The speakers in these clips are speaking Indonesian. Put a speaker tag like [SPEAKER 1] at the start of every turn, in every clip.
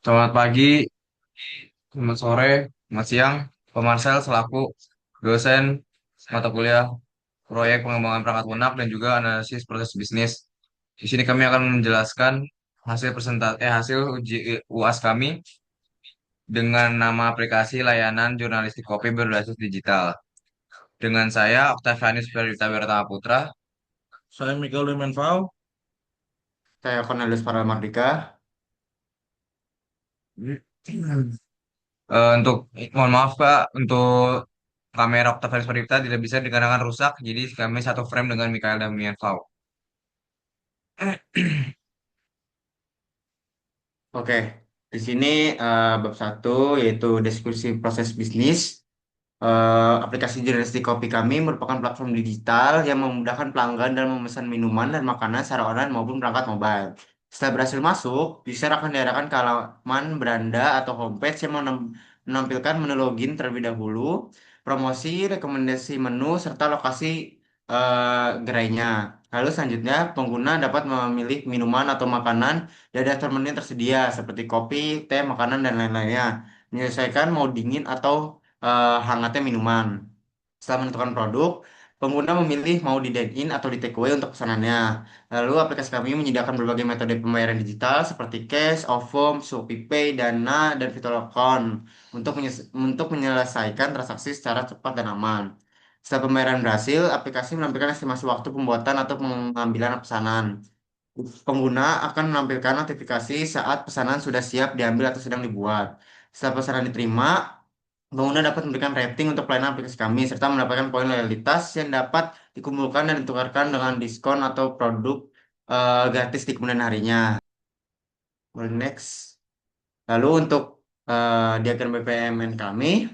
[SPEAKER 1] Selamat pagi, selamat sore, selamat siang. Pak Marcel selaku dosen mata kuliah proyek pengembangan perangkat lunak dan juga analisis proses bisnis. Di sini kami akan menjelaskan hasil uji UAS kami dengan nama aplikasi layanan jurnalistik kopi berbasis digital. Dengan saya Octavianus Perdita Wirtama Putra.
[SPEAKER 2] Saya Mikael Demenval.
[SPEAKER 3] Saya Cornelius Farel Mardika.
[SPEAKER 1] Untuk mohon maaf Pak, untuk kamera Octavianus Perdita tidak bisa dikarenakan rusak, jadi kami satu frame dengan Mikael Damian Fau.
[SPEAKER 3] Oke, di sini bab satu yaitu diskusi proses bisnis. Aplikasi jurnalistik kopi kami merupakan platform digital yang memudahkan pelanggan dalam memesan minuman dan makanan secara online maupun perangkat mobile. Setelah berhasil masuk, user akan diarahkan ke halaman beranda atau homepage yang menampilkan menu login terlebih dahulu, promosi, rekomendasi menu, serta lokasi gerainya. Lalu selanjutnya, pengguna dapat memilih minuman atau makanan dari daftar menu yang tersedia seperti kopi, teh, makanan, dan lain-lainnya. Menyelesaikan mau dingin atau hangatnya minuman. Setelah menentukan produk, pengguna memilih mau di dine-in atau di take away untuk pesanannya. Lalu aplikasi kami menyediakan berbagai metode pembayaran digital seperti cash, OVO, ShopeePay, Dana, dan Vitolocon untuk menyelesaikan transaksi secara cepat dan aman. Setelah pembayaran berhasil, aplikasi menampilkan estimasi waktu pembuatan atau pengambilan pesanan. Pengguna akan menampilkan notifikasi saat pesanan sudah siap diambil atau sedang dibuat. Setelah pesanan diterima, pengguna dapat memberikan rating untuk pelayanan aplikasi kami, serta mendapatkan poin loyalitas yang dapat dikumpulkan dan ditukarkan dengan diskon atau produk gratis di kemudian harinya. Boleh next. Lalu untuk diagram BPMN kami,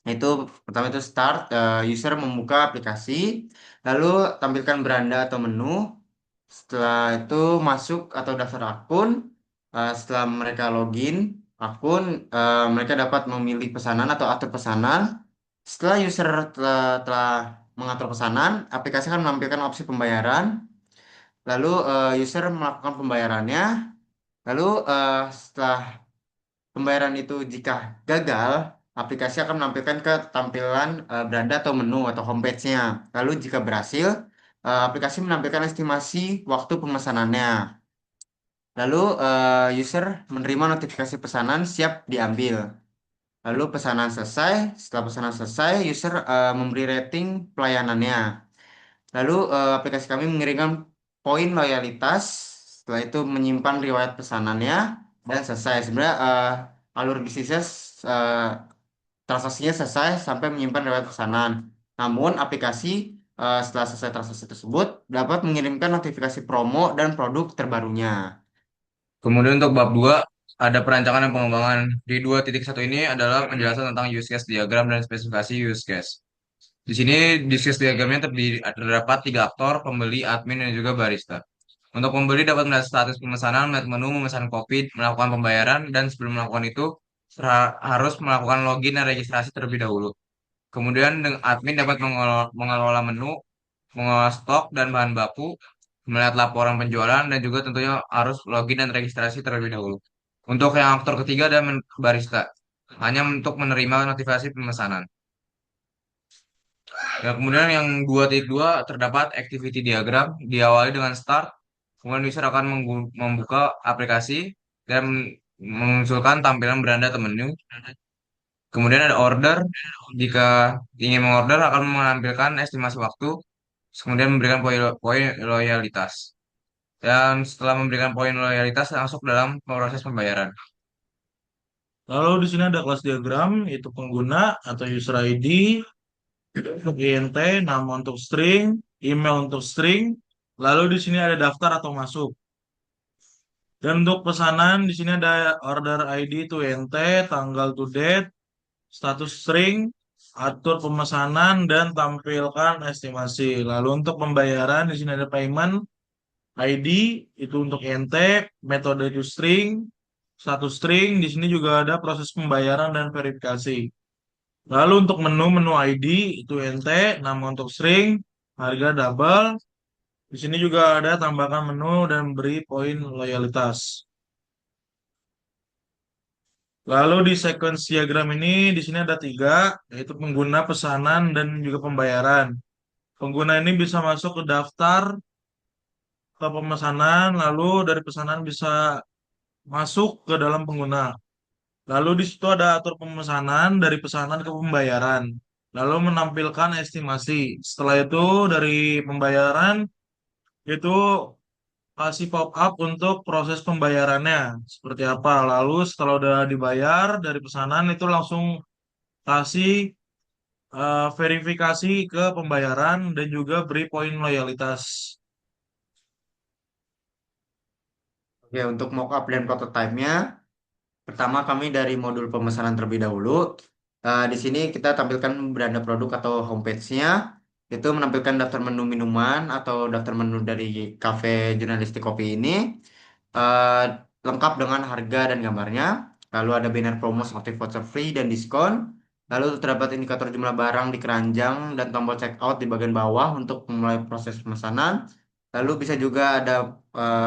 [SPEAKER 3] itu pertama itu start, user membuka aplikasi, lalu tampilkan beranda atau menu. Setelah itu masuk atau daftar akun. Setelah mereka login akun, mereka dapat memilih pesanan atau atur pesanan. Setelah user telah mengatur pesanan, aplikasi akan menampilkan opsi pembayaran. Lalu user melakukan pembayarannya. Lalu setelah pembayaran itu jika gagal, aplikasi akan menampilkan ke tampilan beranda atau menu atau homepage-nya. Lalu jika berhasil, aplikasi menampilkan estimasi waktu pemesanannya. Lalu user menerima notifikasi pesanan siap diambil. Lalu pesanan selesai. Setelah pesanan selesai, user memberi rating pelayanannya. Lalu aplikasi kami mengirimkan poin loyalitas. Setelah itu menyimpan riwayat pesanannya dan selesai. Sebenarnya alur bisnisnya eh, transaksinya selesai sampai menyimpan riwayat pesanan. Namun aplikasi setelah selesai transaksi tersebut dapat mengirimkan notifikasi promo dan produk terbarunya.
[SPEAKER 1] Kemudian untuk bab 2 ada perancangan dan pengembangan. Di 2.1 ini adalah penjelasan tentang use case diagram dan spesifikasi use case. Di sini use case diagramnya terdapat tiga aktor, pembeli, admin, dan juga barista. Untuk pembeli dapat melihat status pemesanan, melihat menu, memesan kopi, melakukan pembayaran, dan sebelum melakukan itu harus melakukan login dan registrasi terlebih dahulu. Kemudian admin dapat mengelola menu, mengelola stok dan bahan baku, melihat laporan penjualan, dan juga tentunya harus login dan registrasi terlebih dahulu. Untuk yang aktor ketiga dan barista, hanya untuk menerima notifikasi pemesanan. Ya, kemudian yang 2.2 terdapat activity diagram, diawali dengan start, kemudian user akan membuka aplikasi dan memunculkan tampilan beranda atau menu. Kemudian ada order, jika ingin mengorder akan menampilkan estimasi waktu, kemudian memberikan poin loyalitas. Dan setelah memberikan poin loyalitas, masuk dalam proses pembayaran.
[SPEAKER 2] Lalu di sini ada kelas diagram, yaitu pengguna atau user ID, untuk INT, nama untuk string, email untuk string. Lalu di sini ada daftar atau masuk. Dan untuk pesanan di sini ada order ID to INT, tanggal to date, status string, atur pemesanan dan tampilkan estimasi. Lalu untuk pembayaran di sini ada payment ID itu untuk INT, metode to string, status string. Di sini juga ada proses pembayaran dan verifikasi. Lalu untuk menu ID itu nt, nama untuk string, harga double. Di sini juga ada tambahkan menu dan beri poin loyalitas. Lalu di sequence diagram ini di sini ada tiga, yaitu pengguna, pesanan, dan juga pembayaran. Pengguna ini bisa masuk ke daftar ke pemesanan, lalu dari pesanan bisa masuk ke dalam pengguna. Lalu di situ ada atur pemesanan dari pesanan ke pembayaran. Lalu menampilkan estimasi. Setelah itu dari pembayaran itu kasih pop up untuk proses pembayarannya seperti apa. Lalu setelah udah dibayar dari pesanan itu langsung kasih verifikasi ke pembayaran dan juga beri poin loyalitas.
[SPEAKER 3] Oke, untuk mockup dan prototype-nya, pertama kami dari modul pemesanan terlebih dahulu. Di sini kita tampilkan beranda produk atau homepage-nya. Itu menampilkan daftar menu minuman atau daftar menu dari cafe jurnalistik kopi ini. eh, Lengkap dengan harga dan gambarnya. Lalu ada banner promo seperti voucher free dan diskon. Lalu terdapat indikator jumlah barang di keranjang dan tombol checkout di bagian bawah untuk memulai proses pemesanan. Lalu bisa juga ada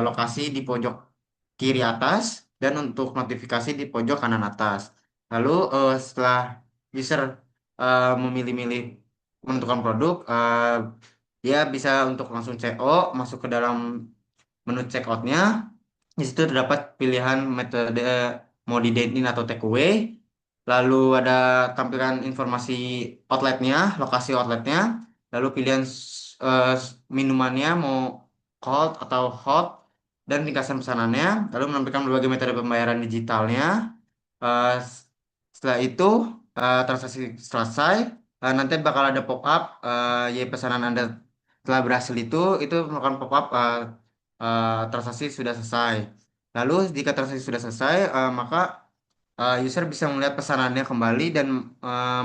[SPEAKER 3] lokasi di pojok kiri atas dan untuk notifikasi di pojok kanan atas. Lalu setelah user memilih-milih menentukan produk, dia bisa untuk langsung CO masuk ke dalam menu checkoutnya. Di situ terdapat pilihan metode mau di dine in atau take away. Lalu ada tampilan informasi outletnya, lokasi outletnya. Lalu pilihan minumannya mau cold atau hot dan ringkasan pesanannya. Lalu menampilkan berbagai metode pembayaran digitalnya. Eh, Setelah itu transaksi selesai. Nanti bakal ada pop up ya pesanan Anda telah berhasil itu melakukan pop up transaksi sudah selesai. Lalu jika transaksi sudah selesai, maka user bisa melihat pesanannya kembali dan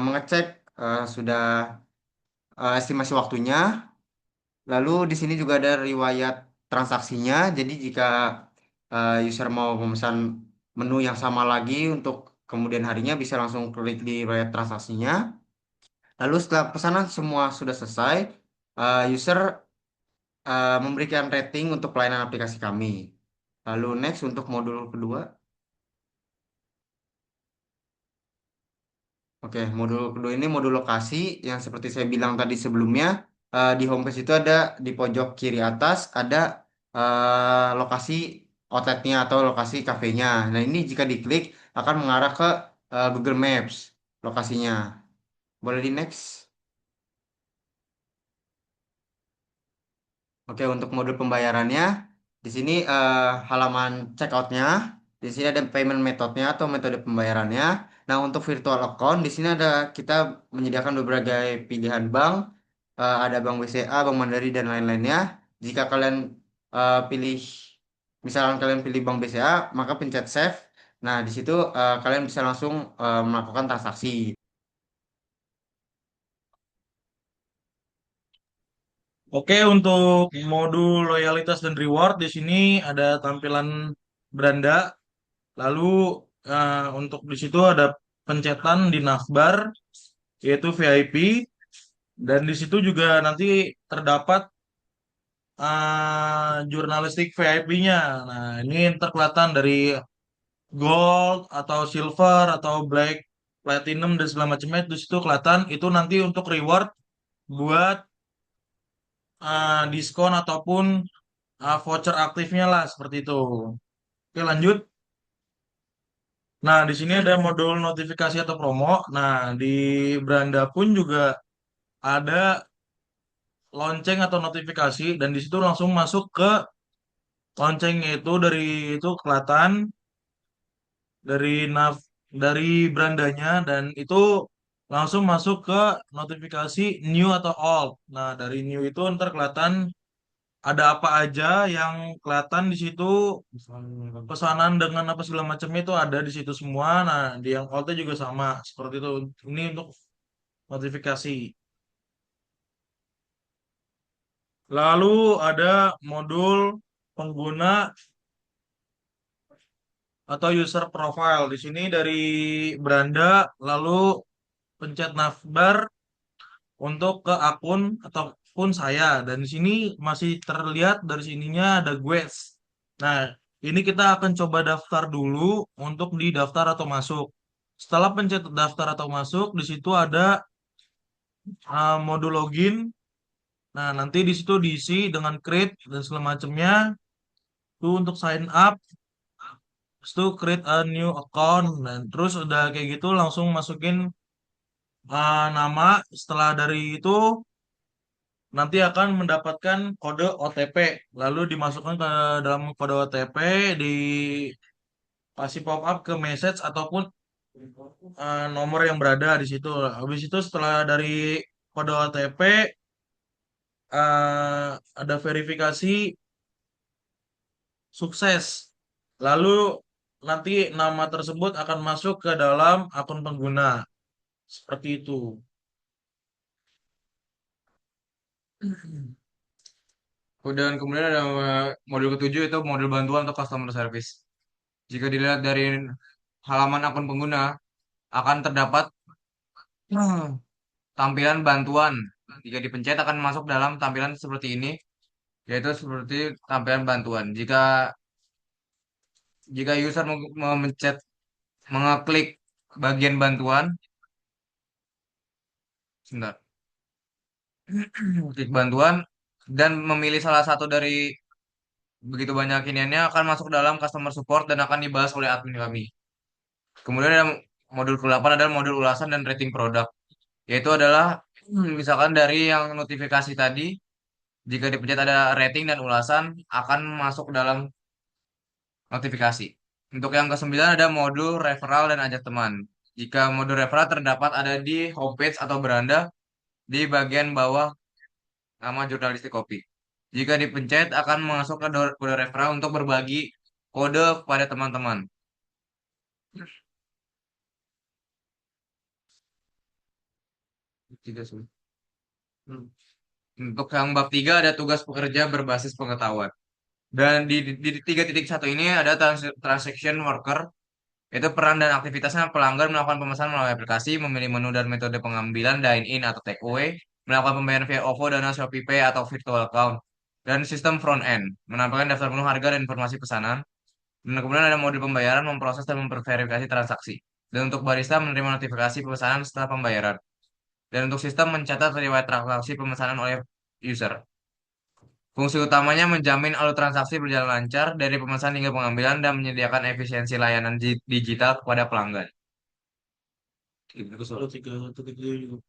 [SPEAKER 3] mengecek sudah estimasi waktunya. Lalu di sini juga ada riwayat transaksinya. Jadi jika user mau memesan menu yang sama lagi untuk kemudian harinya bisa langsung klik di riwayat transaksinya. Lalu setelah pesanan semua sudah selesai, user memberikan rating untuk pelayanan aplikasi kami. Lalu next untuk modul kedua. Oke, modul kedua ini modul lokasi yang seperti saya bilang tadi sebelumnya, di homepage itu ada di pojok kiri atas ada lokasi outletnya atau lokasi kafenya. Nah, ini jika diklik akan mengarah ke Google Maps lokasinya. Boleh di next? Oke, untuk modul pembayarannya, di sini halaman checkoutnya, di sini ada payment methodnya atau metode pembayarannya. Nah, untuk virtual account, di sini ada kita menyediakan berbagai pilihan bank, ada Bank BCA, Bank Mandiri, dan lain-lainnya. Jika kalian pilih, misalkan kalian pilih Bank BCA, maka pencet save. Nah, di situ kalian bisa langsung melakukan transaksi.
[SPEAKER 2] Oke, untuk modul loyalitas dan reward di sini ada tampilan beranda. Lalu untuk di situ ada pencetan di navbar yaitu VIP dan di situ juga nanti terdapat jurnalistik VIP-nya. Nah, ini terkelihatan dari gold atau silver atau black, platinum dan segala macamnya di situ kelihatan itu nanti untuk reward buat diskon ataupun voucher aktifnya lah seperti itu. Oke, lanjut. Nah, di sini ada modul notifikasi atau promo. Nah, di beranda pun juga ada lonceng atau notifikasi dan di situ langsung masuk ke loncengnya itu dari itu kelihatan dari dari berandanya dan itu langsung masuk ke notifikasi new atau old. Nah, dari new itu ntar kelihatan ada apa aja yang kelihatan di situ pesanan dengan apa segala macamnya itu ada di situ semua. Nah, di yang oldnya juga sama seperti itu. Ini untuk notifikasi. Lalu ada modul pengguna atau user profile. Di sini dari beranda lalu pencet navbar untuk ke akun ataupun saya dan di sini masih terlihat dari sininya ada Guest. Nah, Ini kita akan coba daftar dulu untuk di daftar atau masuk. Setelah pencet daftar atau masuk, di situ ada modul login. Nah, nanti di situ diisi dengan create dan segala macamnya. Itu untuk sign up, terus itu create a new account. Dan terus udah kayak gitu langsung masukin nama. Setelah dari itu nanti akan mendapatkan kode OTP. Lalu dimasukkan ke dalam kode OTP, dikasih pop up ke message ataupun nomor yang berada di situ. Habis itu setelah dari kode OTP ada verifikasi sukses. Lalu nanti nama tersebut akan masuk ke dalam akun pengguna. Seperti itu.
[SPEAKER 1] Dan kemudian ada modul ketujuh itu modul bantuan untuk customer service. Jika dilihat dari halaman akun pengguna, akan terdapat tampilan bantuan. Jika dipencet akan masuk dalam tampilan seperti ini, yaitu seperti tampilan bantuan. Jika jika user memencet mengeklik bagian bantuan, sebentar, klik bantuan dan memilih salah satu dari begitu banyak iniannya akan masuk dalam customer support dan akan dibahas oleh admin kami. Kemudian ada modul ke-8 adalah modul ulasan dan rating produk, yaitu adalah misalkan dari yang notifikasi tadi, jika dipencet ada rating dan ulasan akan masuk dalam notifikasi. Untuk yang ke-9 ada modul referral dan ajak teman. Jika modul referral terdapat ada di homepage atau beranda di bagian bawah nama jurnalistik kopi. Jika dipencet akan masuk ke kode referral untuk berbagi kode kepada teman-teman. Tiga, untuk yang bab 3 ada tugas pekerja berbasis pengetahuan. Dan di 3.1 ini ada transaction worker, yaitu peran dan aktivitasnya pelanggan melakukan pemesanan melalui aplikasi, memilih menu dan metode pengambilan dine-in atau take away, melakukan pembayaran via OVO, Dana, Shopee Pay atau virtual account, dan sistem front end, menampilkan daftar menu harga dan informasi pesanan. Dan kemudian ada modul pembayaran, memproses dan memverifikasi transaksi. Dan untuk barista menerima notifikasi pemesanan setelah pembayaran. Dan untuk sistem mencatat riwayat transaksi pemesanan oleh user. Fungsi utamanya menjamin alur transaksi berjalan lancar dari pemesanan hingga pengambilan dan menyediakan efisiensi layanan digital kepada pelanggan.
[SPEAKER 2] Satu tiga satu tiga juga.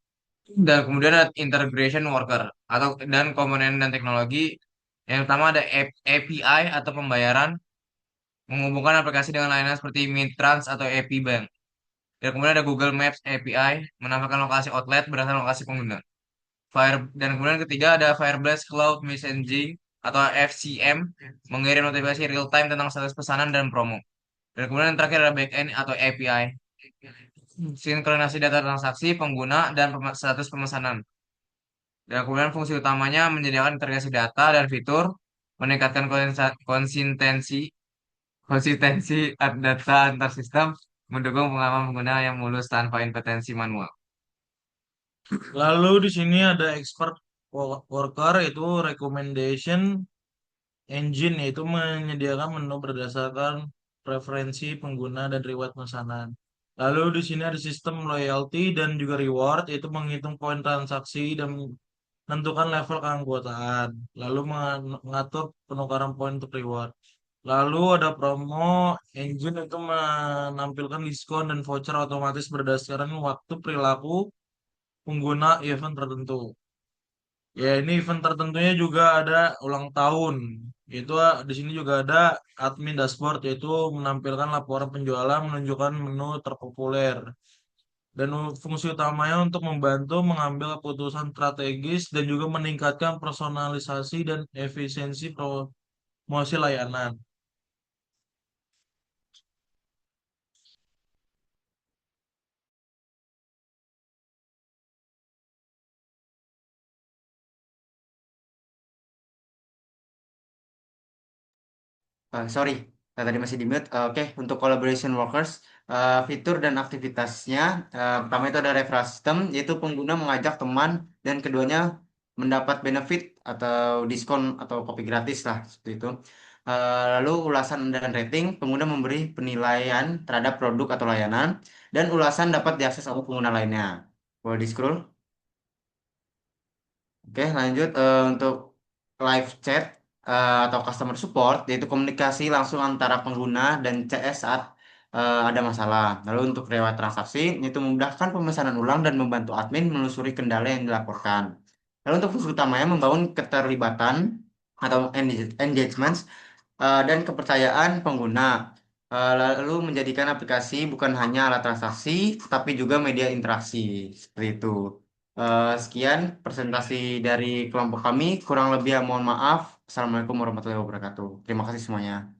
[SPEAKER 1] Dan kemudian ada integration worker atau dan komponen dan teknologi. Yang pertama ada API atau pembayaran menghubungkan aplikasi dengan layanan seperti Mitrans atau AP Bank. Dan kemudian ada Google Maps API menampilkan lokasi outlet berdasarkan lokasi pengguna. Dan kemudian ketiga ada Firebase Cloud Messaging atau FCM mengirim notifikasi real time tentang status pesanan dan promo. Dan kemudian yang terakhir ada backend atau API sinkronasi data transaksi pengguna dan status pemesanan. Dan kemudian fungsi utamanya menyediakan integrasi data dan fitur, meningkatkan konsistensi konsistensi data antar sistem, mendukung pengalaman pengguna yang mulus tanpa intervensi manual.
[SPEAKER 2] Lalu di sini ada expert worker itu recommendation engine yaitu menyediakan menu berdasarkan preferensi pengguna dan reward pesanan. Lalu di sini ada sistem loyalty dan juga reward yaitu menghitung poin transaksi dan menentukan level keanggotaan. Lalu mengatur penukaran poin untuk reward. Lalu ada promo engine itu menampilkan diskon dan voucher otomatis berdasarkan waktu perilaku pengguna event tertentu. Ya, ini event tertentunya juga ada ulang tahun. Itu di sini juga ada admin dashboard yaitu menampilkan laporan penjualan, menunjukkan menu terpopuler. Dan fungsi utamanya untuk membantu mengambil keputusan strategis dan juga meningkatkan personalisasi dan efisiensi promosi layanan.
[SPEAKER 3] Sorry, tadi masih di mute. Oke, untuk collaboration workers, fitur dan aktivitasnya, pertama itu ada referral system, yaitu pengguna mengajak teman dan keduanya mendapat benefit atau diskon atau kopi gratis lah, seperti itu. lalu ulasan dan rating, pengguna memberi penilaian terhadap produk atau layanan, dan ulasan dapat diakses oleh pengguna lainnya. Boleh di-scroll. Oke, lanjut untuk live chat atau customer support, yaitu komunikasi langsung antara pengguna dan CS saat ada masalah. Lalu untuk lewat transaksi, yaitu memudahkan pemesanan ulang dan membantu admin menelusuri kendala yang dilaporkan. Lalu untuk fungsi utamanya membangun keterlibatan atau engagement dan kepercayaan pengguna. Lalu menjadikan aplikasi bukan hanya alat transaksi, tapi juga media interaksi. Seperti itu. Sekian presentasi dari kelompok kami. Kurang lebih ya mohon maaf. Assalamualaikum warahmatullahi wabarakatuh. Terima kasih semuanya.